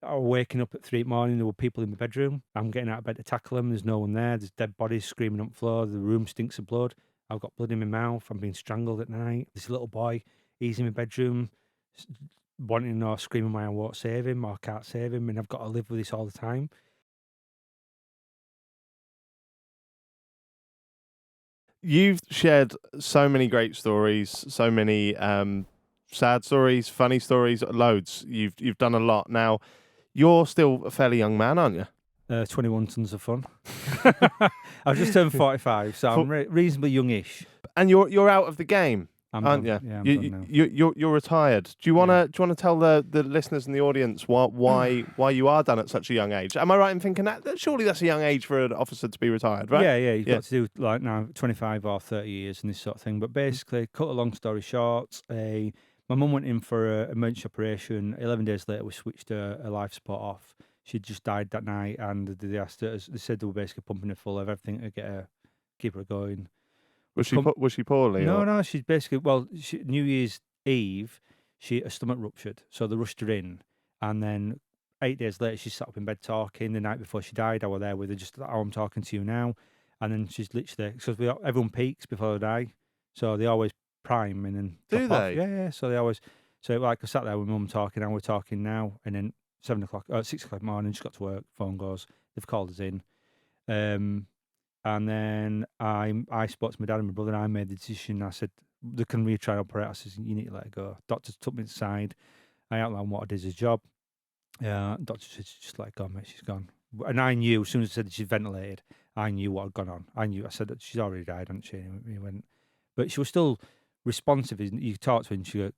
I was waking up at 3 in the morning, there were people in my bedroom. I'm getting out of bed to tackle them. There's no one there. There's dead bodies screaming on the floor. The room stinks of blood. I've got blood in my mouth. I'm being strangled at night. This little boy, he's in my bedroom, wanting or screaming, I won't save him or can't save him. And I've got to live with this all the time. You've shared so many great stories, so many sad stories, funny stories, loads. You've done a lot. Now, you're still a fairly young man, aren't you? 21 tons of fun. I've just turned 45, so I'm reasonably youngish. And you're out of the game, aren't done. you? Yeah, I'm done now. You're retired. Do you wanna tell the listeners and the audience why you are done at such a young age? Am I right in thinking that surely that's a young age for an officer to be retired, right? Yeah, you've got to do like now 25 or 30 years and this sort of thing. But basically, cut a long story short, my mum went in for an emergency operation. 11 days later, we switched her life support off. She'd just died that night, and they asked her. They said they were basically pumping her full of everything to keep her going. Was she poorly? No. She's basically New Year's Eve, her stomach ruptured, so they rushed her in, and then 8 days later, she sat up in bed talking. The night before she died, I was there with her, just how I'm talking to you now, and then she's literally because everyone peaks before they die, so they always prime and then do they? Off. Yeah. So they always like I sat there with mum talking, and we're talking now, and then 6 o'clock in the morning, she got to work. Phone goes, they've called us in. And then I spoke to my dad and my brother, and I made the decision. I said, they can retry and operate. I said, you need to let her go. Doctor took me aside. I outlined what I did as a job. Doctor said, just let her go, mate. She's gone. And I knew, as soon as I said she's ventilated, I knew what had gone on. I said that she's already died, hadn't she? And he went, but she was still responsive. You talk to her and she go,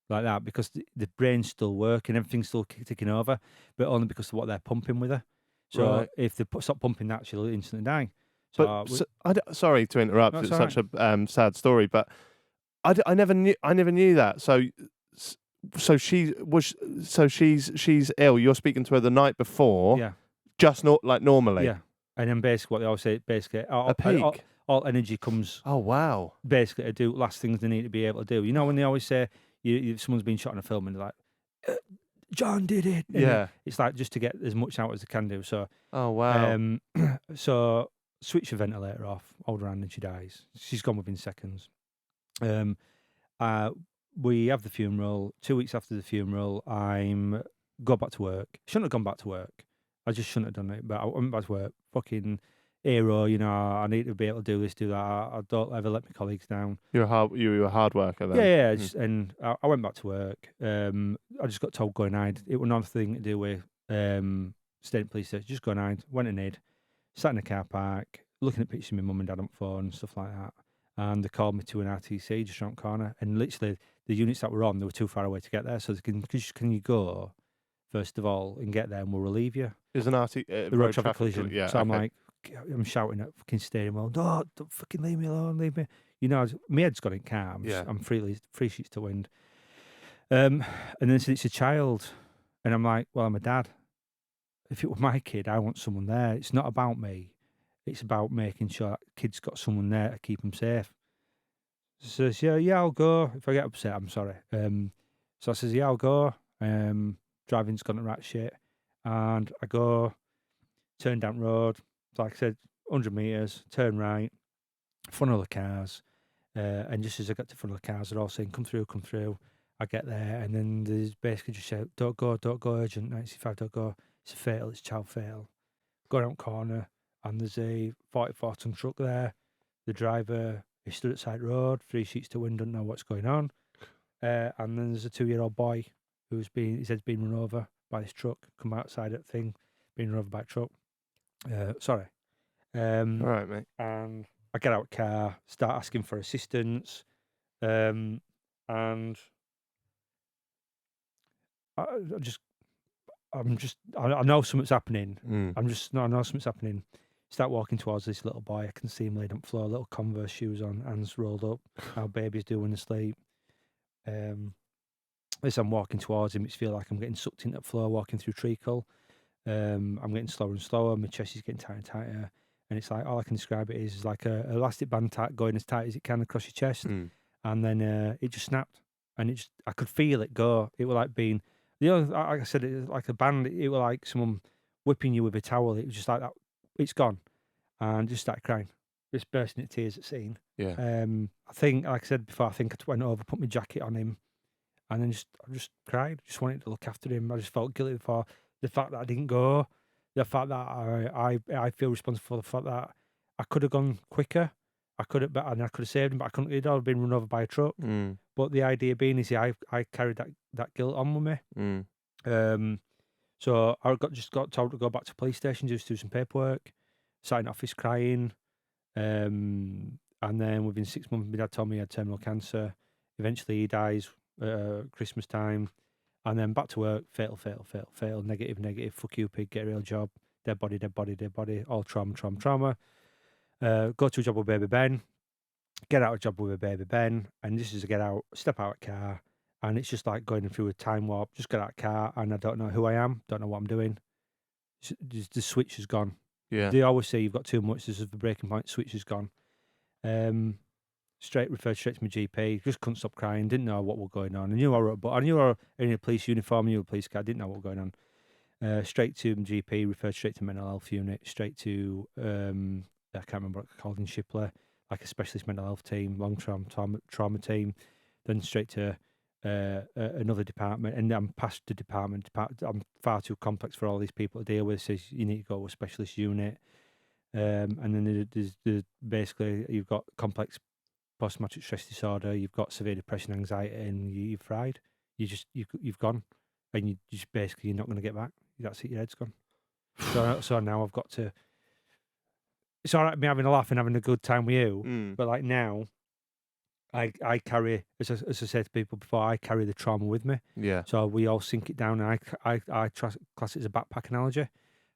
like that, because the brain's still working, everything's still ticking over, but only because of what they're pumping with her. So if they stop pumping that, she'll instantly die. Sorry to interrupt. No, it's such a sad story, but I never knew that. So she's ill. You're speaking to her the night before. Yeah. Just not like normally. Yeah. And then basically what they always say, a peak. All energy comes. Oh wow. Basically to do last things they need to be able to do. You know when they always say someone's been shot in a film and they're like, John did it. And it's like just to get as much out as they can do. So. Oh wow. So switch the ventilator off, hold her hand, and she dies. She's gone within seconds. We have the funeral. 2 weeks after the funeral, go back to work. Shouldn't have gone back to work. I just shouldn't have done it. But I went back to work. Fucking hero, I need to be able to do this, do that. I don't ever let my colleagues down. You were a hard worker then. Yeah. And I went back to work. I just got told go and hide. It was nothing to do with state police station. Just go and hide. Went and hid. Sat in a car park, looking at pictures of my mum and dad on the phone and stuff like that. And they called me to an RTC just around the corner. And literally, the units that were on, they were too far away to get there. So can you go, first of all, and get there and we'll relieve you? There's an the road traffic collision. Yeah, so I'm like, I'm shouting at fucking steering wheel, no, don't fucking leave me alone, leave me. My head's got in calm. Yeah. I'm free sheets to wind. And then said it's a child. And I'm like, well, I'm a dad. If it were my kid, I want someone there. It's not about me. It's about making sure that kid's got someone there to keep him safe. So says, yeah, I'll go. If I get upset, I'm sorry. So I says, yeah, I'll go. Driving's gone to rat shit. And I go, turn down road. Like I said, 100 metres, turn right, front of the cars. And just as I got to front of the cars, they're all saying, come through. I get there, and then there's basically just shout, don't go, urgent, 95, don't go. It's fatal, it's child fatal. Go around corner, and there's a 44-ton truck there. The driver is stood at side road, 3 sheets to wind, don't know what's going on. And then there's a 2-year-old boy his head's been run over by this truck, come outside that thing, being run over by a truck. Sorry. All right, mate. And I get out of the car, start asking for assistance, and I know something's happening. I know something's happening. Start walking towards this little boy. I can see him laid on the floor, little Converse shoes on, hands rolled up. Our baby's doing asleep. As I'm walking towards him, it's feel like I'm getting sucked into the floor, walking through treacle. I'm getting slower and slower. My chest is getting tighter and tighter. And it's like, all I can describe it is like a elastic band going as tight as it can across your chest. And then it just snapped. And I could feel it go. It was like being Like I said, it was like a band. It was like someone whipping you with a towel. It was just like that. It's gone, and just started crying, just bursting into tears at scene. Yeah. I think, like I said before, I think I went over, put my jacket on him, and then I just cried. Just wanted to look after him. I just felt guilty for the fact that I didn't go, the fact that I feel responsible for the fact that I could have gone quicker. I could have, and I could have saved him, but I couldn't. He'd all been run over by a truck. Mm. But the idea being is, I carried that guilt on with me. Mm. So I just got told to go back to the police station just to do some paperwork. Sat in office crying. And then within 6 months, my dad told me he had terminal cancer. Eventually, he dies Christmas time. And then back to work, fatal, negative, fuck you, pig, get a real job, dead body, all trauma. Go to a job with baby Ben, get out of job with a baby Ben, and this is a get out, step out of car, and it's just like going through a time warp. Just get out of car, and I don't know who I am, don't know what I'm doing. The switch is gone. Yeah. They always say you've got too much. This is the breaking point. Switch is gone. Referred straight to my GP. Just couldn't stop crying. Didn't know what was going on. I knew I wrote, but I knew I was in a police uniform. I knew a police car. Didn't know what was going on. Straight to my GP. Referred straight to mental health unit. Straight to I can't remember what it's called in Shipley, like a specialist mental health team, long trauma team. Then straight to another department, and I'm past the department. I'm far too complex for all these people to deal with. Says you need to go to a specialist unit. And then there's basically you've got complex post-traumatic stress disorder, you've got severe depression, anxiety, and you've fried. You've gone, and you just basically you're not going to get back. That's it. Your head's gone. So now I've got to. It's all right me having a laugh and having a good time with you, but like now, I carry, as I said to people before, I carry the trauma with me. Yeah. So we all sink it down, and I class it as a backpack analogy,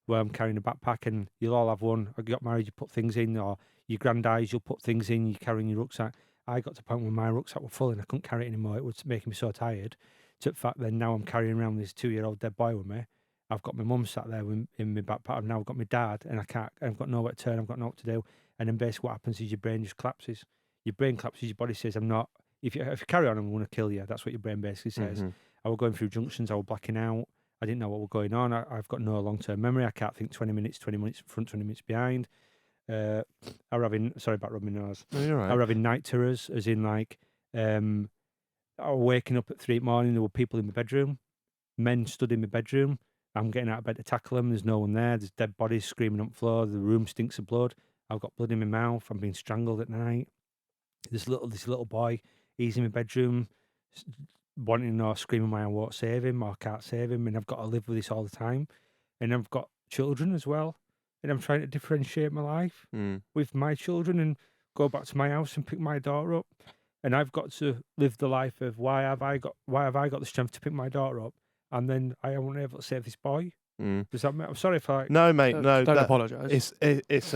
where I'm carrying a backpack, and you'll all have one. I got married, you put things in, or your granddad's, you'll put things in, you're carrying your rucksack. I got to the point where my rucksack was full and I couldn't carry it anymore. It was making me so tired. To the fact that now I'm carrying around this 2-year-old dead boy with me. I've got my mum sat there in my backpack. I've now got my dad, and I've got nowhere to turn. I've got no what to do. And then basically what happens is your brain just collapses. Your brain collapses. Your body says, "I'm not. If you carry on, I'm going to kill you." That's what your brain basically says. I was going through junctions. I was blacking out. I didn't know what was going on. I've got no long-term memory. I can't think 20 minutes in front, 20 minutes behind. I were having, sorry about rubbing my nose. No, you're right. I were having night terrors, as in like, I was waking up at 3 a.m. There were people in my bedroom. Men stood in my bedroom. I'm getting out of bed to tackle them. There's no one there. There's dead bodies screaming on the floor. The room stinks of blood. I've got blood in my mouth. I'm being strangled at night. This little boy, he's in my bedroom, wanting to know, screaming why I won't save him or can't save him, and I've got to live with this all the time. And I've got children as well, and I'm trying to differentiate my life with my children and go back to my house and pick my daughter up. And I've got to live the life of why have I got the strength to pick my daughter up, and then I won't able to save this boy. Does that matter? I'm sorry if I. No, mate. No, don't apologise. It's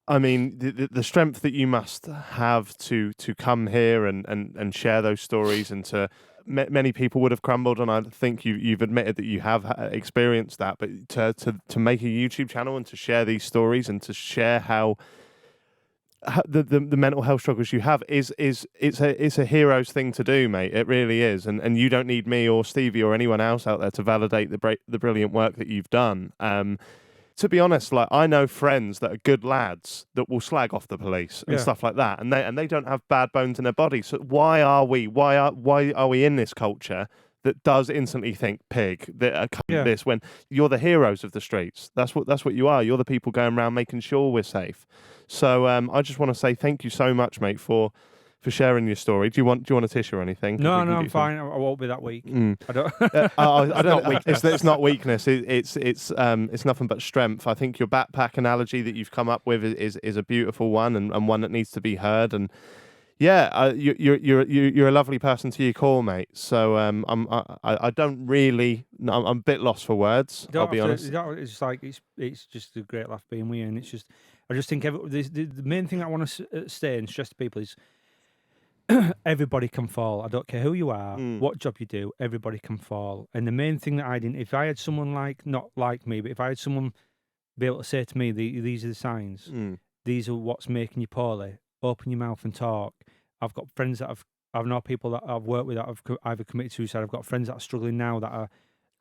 I mean, the strength that you must have to come here and share those stories, and to many people would have crumbled, and I think you've admitted that you have experienced that. But to make a YouTube channel and to share these stories and to share how the mental health struggles you have it's a hero's thing to do, mate. It really is, and you don't need me or Stevie or anyone else out there to validate the brilliant work that you've done. To be honest, like, I know friends that are good lads that will slag off the police and stuff like that, and they don't have bad bones in their body. So why are we in this culture that does instantly think pig, that this, when you're the heroes of the streets? That's what you are. You're the people going around making sure we're safe. So I just want to say thank you so much, mate, for sharing your story. Do you want a tissue or anything? No, I'm fine. I won't be that weak. I don't. It's not weakness. It's nothing but strength. I think your backpack analogy that you've come up with is a beautiful one, and one that needs to be heard. And yeah, you're a lovely person to call, mate. So I don't really. I'm a bit lost for words. I'll be honest. It's like it's just a great laugh being with you, and it's just I just think the main thing I want to say and stress to people is. Everybody can fall. I don't care who you are, what job you do, everybody can fall. And the main thing that if I had someone not like me, but if I had someone be able to say to me, these are the signs, these are what's making you poorly, open your mouth and talk. I've got friends that have I've known people that I've worked with that have either committed suicide. I've got friends that are struggling now that are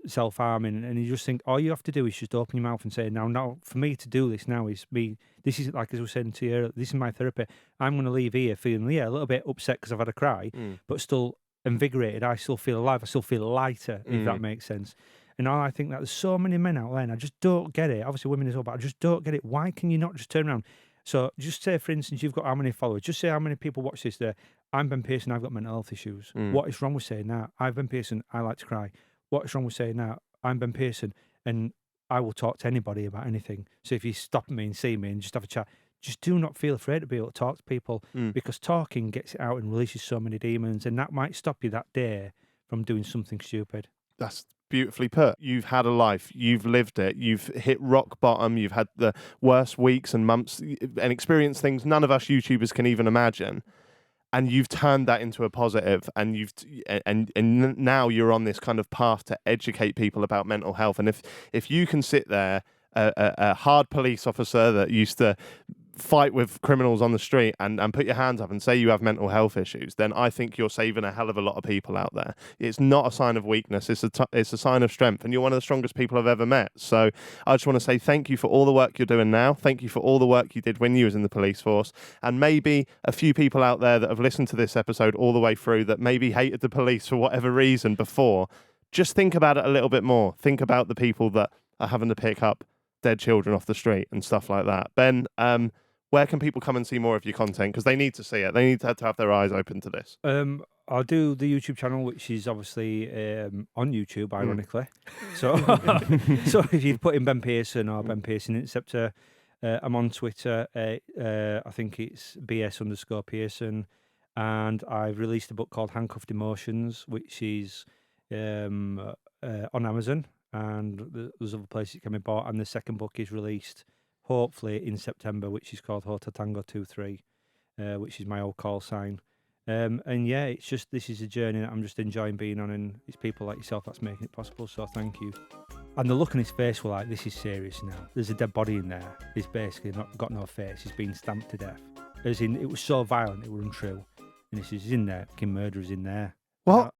self-harming, and you just think all you have to do is just open your mouth and say, now, for me to do this now is me. This is like, as I was saying to you earlier, this is my therapy. I'm going to leave here feeling a little bit upset because I've had a cry, but still invigorated. I still feel alive. I still feel lighter, if that makes sense. And I think that there's so many men out there, and I just don't get it. Obviously, women as well, but I just don't get it. Why can you not just turn around? So just say, for instance, you've got how many followers? Just say how many people watch this there. I'm Ben Pearson, I've got mental health issues. What is wrong with saying that? I'm Ben Pearson, I like to cry. What is wrong with saying that? I'm Ben Pearson, and I will talk to anybody about anything. So if you stop me and see me and just have a chat, just do not feel afraid to be able to talk to people, because talking gets it out and releases so many demons, and that might stop you that day from doing something stupid. That's beautifully put. You've had a life, you've lived it, you've hit rock bottom, you've had the worst weeks and months and experienced things none of us YouTubers can even imagine. And you've turned that into a positive, and and now you're on this kind of path to educate people about mental health. And if you can sit there, a hard police officer that used to fight with criminals on the street and put your hands up and say you have mental health issues, then I think you're saving a hell of a lot of people out there. It's not a sign of weakness, it's a sign of strength, and you're one of the strongest people I've ever met. So I just want to say thank you for all the work you're doing now. Thank you for all the work you did when you was in the police force, and maybe a few people out there that have listened to this episode all the way through that maybe hated the police for whatever reason before, just think about it a little bit more. Think about the people that are having to pick up dead children off the street and stuff like that. Ben, where can people come and see more of your content? Because they need to see it. They need to have their eyes open to this. I'll do the YouTube channel, which is obviously on YouTube, ironically. So, so if you put in Ben Pearson or Ben Pearson Interceptor, I'm on Twitter. I think it's BS_Pearson, and I've released a book called Handcuffed Emotions, which is on Amazon, and there's other places it can be bought. And the second book is released hopefully in September, which is called Hotel Tango 23, which is my old call sign. And yeah, it's just, this is a journey that I'm just enjoying being on, and it's people like yourself that's making it possible, so thank you. And the look on his face were like, this is serious now. There's a dead body in there. He's basically not got no face. He's been stamped to death. As in, it was so violent, it was untrue. And this is in there, fucking murderers in there. What?